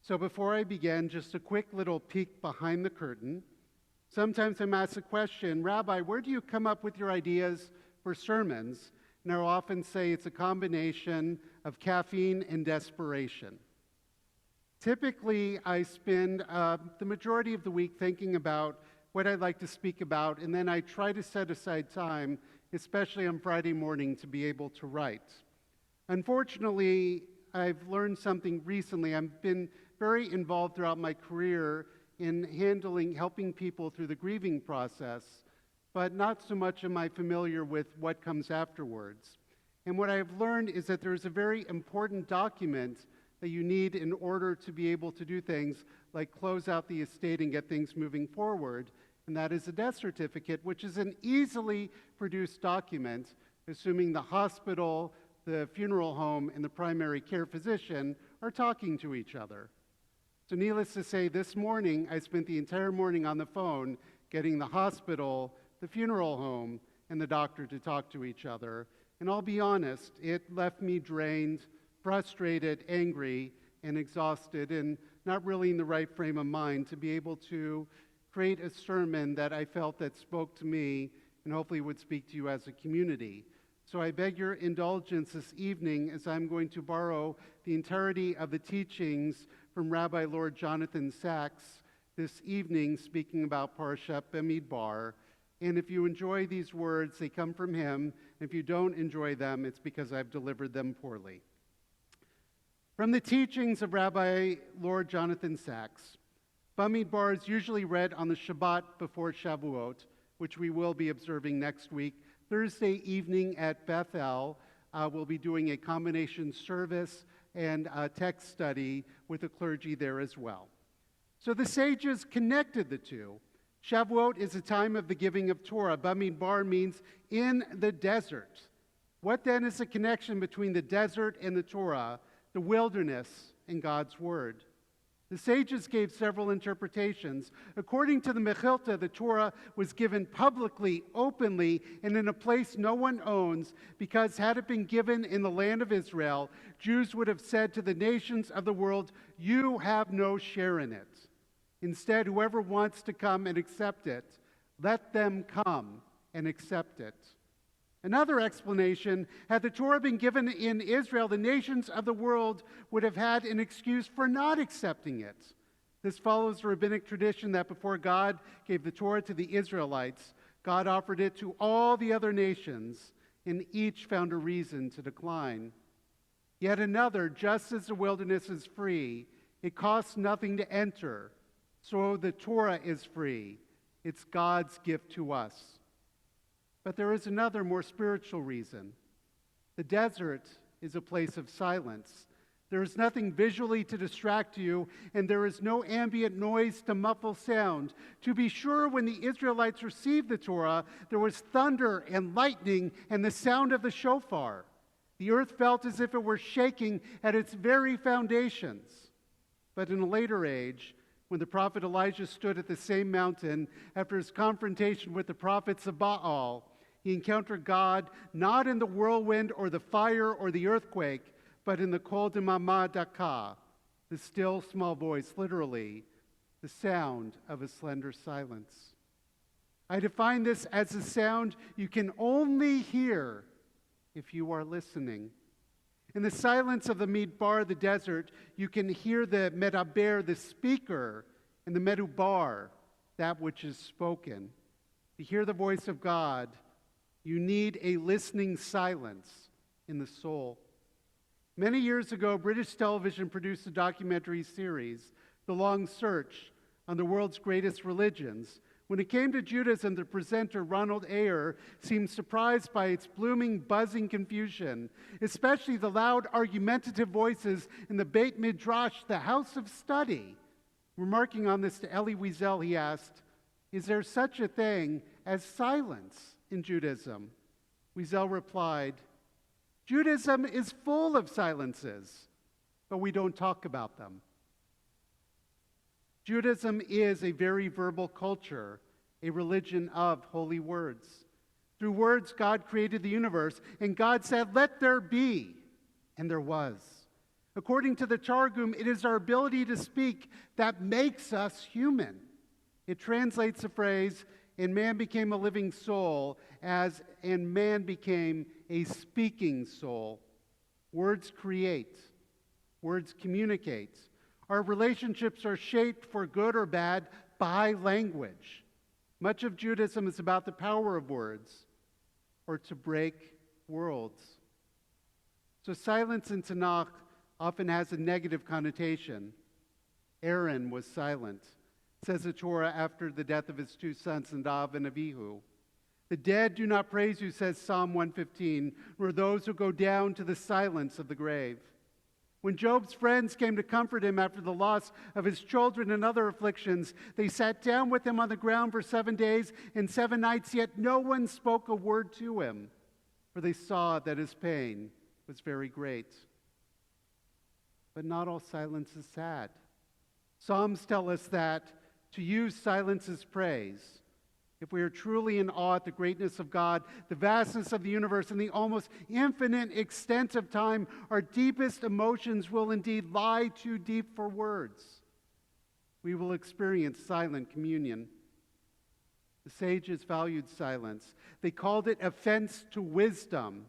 So before I begin, just a quick little peek behind the curtain. Sometimes I'm asked the question, Rabbi, where do you come up with your ideas for sermons? And I'll often say it's a combination of caffeine and desperation. Typically, I spend the majority of the week thinking about what I'd like to speak about, and then I try to set aside time, especially on Friday morning, to be able to write. Unfortunately, I've learned something recently. I've been very involved throughout my career in helping people through the grieving process, but not so much am I familiar with what comes afterwards. And what I've learned is that there's a very important document that you need in order to be able to do things like close out the estate and get things moving forward, and that is a death certificate, which is an easily produced document, assuming the hospital, the funeral home, and the primary care physician are talking to each other. So needless to say, this morning, I spent the entire morning on the phone getting the hospital, the funeral home, and the doctor to talk to each other. And I'll be honest, it left me drained, frustrated, angry, and exhausted, and not really in the right frame of mind to be able to create a sermon that I felt that spoke to me and hopefully would speak to you as a community. So I beg your indulgence this evening as I'm going to borrow the entirety of the teachings from Rabbi Lord Jonathan Sacks this evening, speaking about Parashat Bamidbar. And if you enjoy these words, they come from him. If you don't enjoy them, it's because I've delivered them poorly. From the teachings of Rabbi Lord Jonathan Sacks, Bamidbar is usually read on the Shabbat before Shavuot, which we will be observing next week. Thursday evening at Bethel, we'll be doing a combination service and a text study with the clergy there as well. So the sages connected the two. Shavuot is a time of the giving of Torah. Bamidbar means in the desert. What then is the connection between the desert and the Torah, the wilderness and God's word? The sages gave several interpretations. According to the Mechilta, the Torah was given publicly, openly, and in a place no one owns, because had it been given in the land of Israel, Jews would have said to the nations of the world, "You have no share in it." Instead, whoever wants to come and accept it, let them come and accept it. Another explanation, had the Torah been given in Israel, the nations of the world would have had an excuse for not accepting it. This follows the rabbinic tradition that before God gave the Torah to the Israelites, God offered it to all the other nations, and each found a reason to decline. Yet another, just as the wilderness is free, it costs nothing to enter, so the Torah is free. It's God's gift to us. But there is another, more spiritual reason. The desert is a place of silence. There is nothing visually to distract you, and there is no ambient noise to muffle sound. To be sure, when the Israelites received the Torah, there was thunder and lightning and the sound of the shofar. The earth felt as if it were shaking at its very foundations. But in a later age, when the prophet Elijah stood at the same mountain after his confrontation with the prophets of Baal, he encountered God not in the whirlwind or the fire or the earthquake, but in the kol demama daka, the still small voice, literally, the sound of a slender silence. I define this as a sound you can only hear if you are listening. In the silence of the Midbar, the desert, you can hear the medaber, the speaker, and the medubar, that which is spoken. To hear the voice of God, you need a listening silence in the soul. Many years ago, British television produced a documentary series, The Long Search, on the world's greatest religions. When it came to Judaism, the presenter, Ronald Ayer, seemed surprised by its blooming, buzzing confusion, especially the loud, argumentative voices in the Beit Midrash, the house of study. Remarking on this to Elie Wiesel, he asked, "Is there such a thing as silence in Judaism?" Wiesel replied, "Judaism is full of silences, but we don't talk about them." Judaism is a very verbal culture, a religion of holy words. Through words, God created the universe, and God said, "Let there be," and there was. According to the Targum, it is our ability to speak that makes us human. It translates the phrase, and man became a living soul, as, and man became a speaking soul. Words create. Words communicate. Our relationships are shaped for good or bad by language. Much of Judaism is about the power of words, or to break worlds. So silence in Tanakh often has a negative connotation. Aaron was silent, says the Torah after the death of his two sons, Nadav and Abihu. The dead do not praise you, says Psalm 115, nor those who go down to the silence of the grave. When Job's friends came to comfort him after the loss of his children and other afflictions, they sat down with him on the ground for 7 days and 7 nights, yet no one spoke a word to him, for they saw that his pain was very great. But not all silence is sad. Psalms tell us that to use silence is praise. If we are truly in awe at the greatness of God, the vastness of the universe, and the almost infinite extent of time, our deepest emotions will indeed lie too deep for words. We will experience silent communion. The sages valued silence. They called it a fence to wisdom.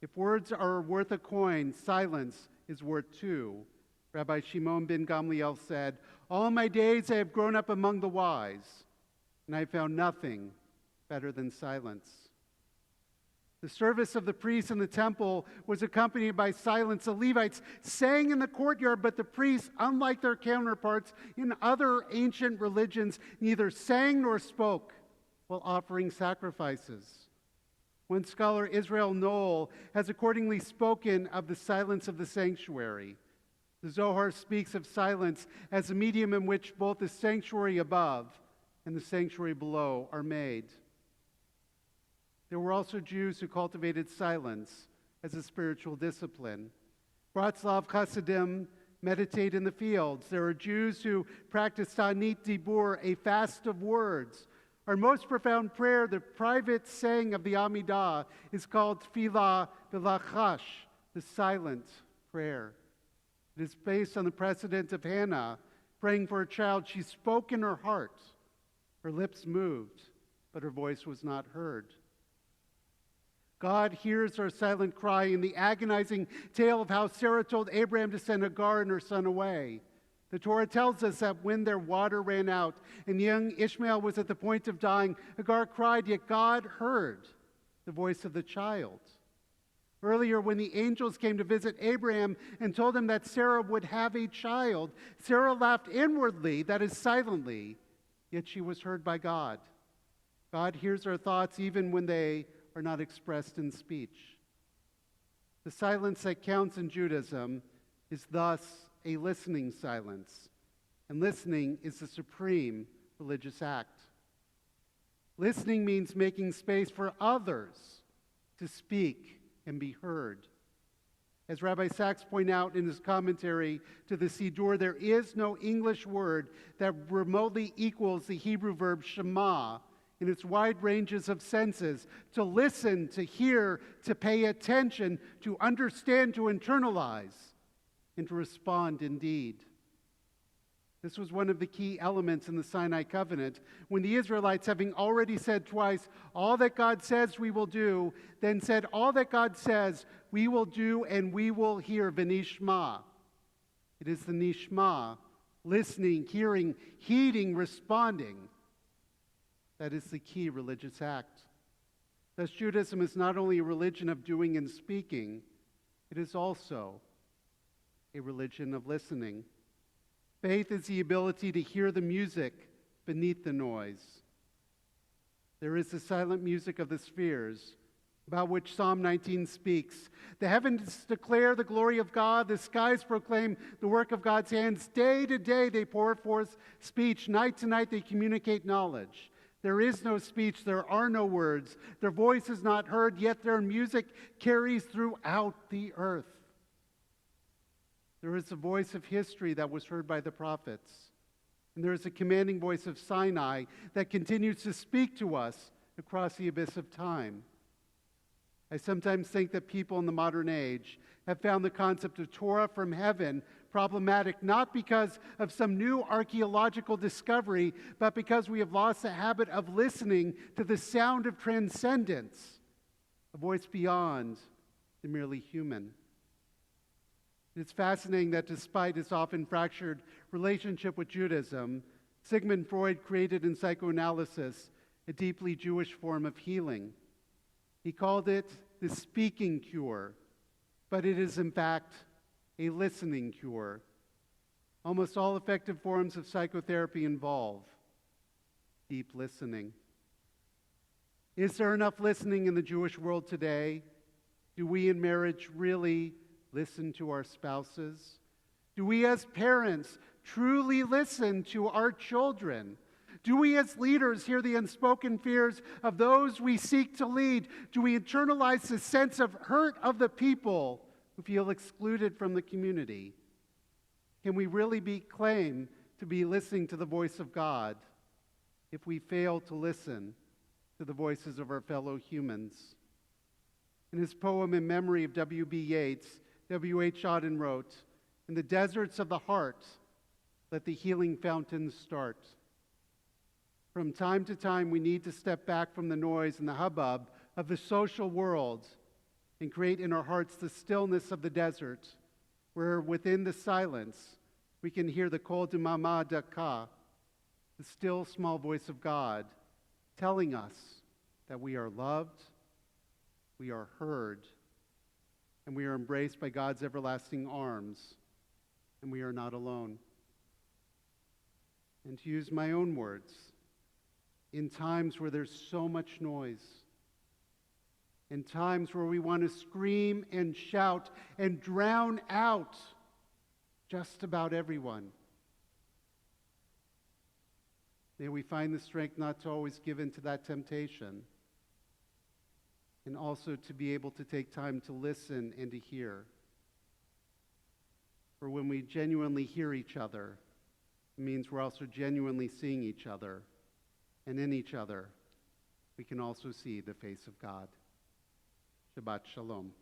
If words are worth a coin, silence is worth two. Rabbi Shimon ben Gamliel said, "All my days I have grown up among the wise, and I found nothing better than silence." The service of the priests in the temple was accompanied by silence. The Levites sang in the courtyard, but the priests, unlike their counterparts in other ancient religions, neither sang nor spoke while offering sacrifices. One scholar, Israel Knoll, has accordingly spoken of the silence of the sanctuary. The Zohar speaks of silence as a medium in which both the sanctuary above and the sanctuary below are made. There were also Jews who cultivated silence as a spiritual discipline. Bratslav Chassidim meditate in the fields. There are Jews who practice Tanit Dibur, a fast of words. Our most profound prayer, the private saying of the Amidah, is called Tfilah B'lachash, the silent prayer. It is based on the precedent of Hannah praying for a child. She spoke in her heart. Her lips moved, but her voice was not heard. God hears our silent cry in the agonizing tale of how Sarah told Abraham to send Hagar and her son away. The Torah tells us that when their water ran out and young Ishmael was at the point of dying, Hagar cried, yet God heard the voice of the child. Earlier, when the angels came to visit Abraham and told him that Sarah would have a child, Sarah laughed inwardly, that is, silently, yet she was heard by God. God hears our thoughts even when they are not expressed in speech. The silence that counts in Judaism is thus a listening silence, and listening is the supreme religious act. Listening means making space for others to speak and be heard. As Rabbi Sachs pointed out in his commentary to the Siddur, there is no English word that remotely equals the Hebrew verb shema in its wide ranges of senses: to listen, to hear, to pay attention, to understand, to internalize, and to respond indeed. This was one of the key elements in the Sinai covenant, when the Israelites, having already said twice, all that God says we will do, then said, all that God says we will do and we will hear, v'nishma. It is the nishma, listening, hearing, heeding, responding, that is the key religious act. Thus, Judaism is not only a religion of doing and speaking, it is also a religion of listening. Faith is the ability to hear the music beneath the noise. There is the silent music of the spheres, about which Psalm 19 speaks. The heavens declare the glory of God. The skies proclaim the work of God's hands. Day to day they pour forth speech. Night to night they communicate knowledge. There is no speech. There are no words. Their voice is not heard, yet their music carries throughout the earth. There is the voice of history that was heard by the prophets. And there is a commanding voice of Sinai that continues to speak to us across the abyss of time. I sometimes think that people in the modern age have found the concept of Torah from heaven problematic, not because of some new archaeological discovery, but because we have lost the habit of listening to the sound of transcendence, a voice beyond the merely human. It's fascinating that despite its often fractured relationship with Judaism, Sigmund Freud created in psychoanalysis a deeply Jewish form of healing. He called it the speaking cure, but it is in fact a listening cure. Almost all effective forms of psychotherapy involve deep listening. Is there enough listening in the Jewish world today? Do we in marriage really listen to our spouses? Do we as parents truly listen to our children? Do we as leaders hear the unspoken fears of those we seek to lead? Do we internalize the sense of hurt of the people who feel excluded from the community? Can we really claim to be listening to the voice of God if we fail to listen to the voices of our fellow humans? In his poem in memory of W.B. Yeats, W.H. Auden wrote, "In the deserts of the heart, let the healing fountains start." From time to time, we need to step back from the noise and the hubbub of the social world and create in our hearts the stillness of the desert, where within the silence, we can hear the kol demama daka, the still small voice of God, telling us that we are loved, we are heard, and we are embraced by God's everlasting arms, and we are not alone. And to use my own words, in times where there's so much noise, in times where we want to scream and shout and drown out just about everyone, may we find the strength not to always give in to that temptation, and also to be able to take time to listen and to hear. For when we genuinely hear each other, it means we're also genuinely seeing each other. And in each other, we can also see the face of God. Shabbat Shalom.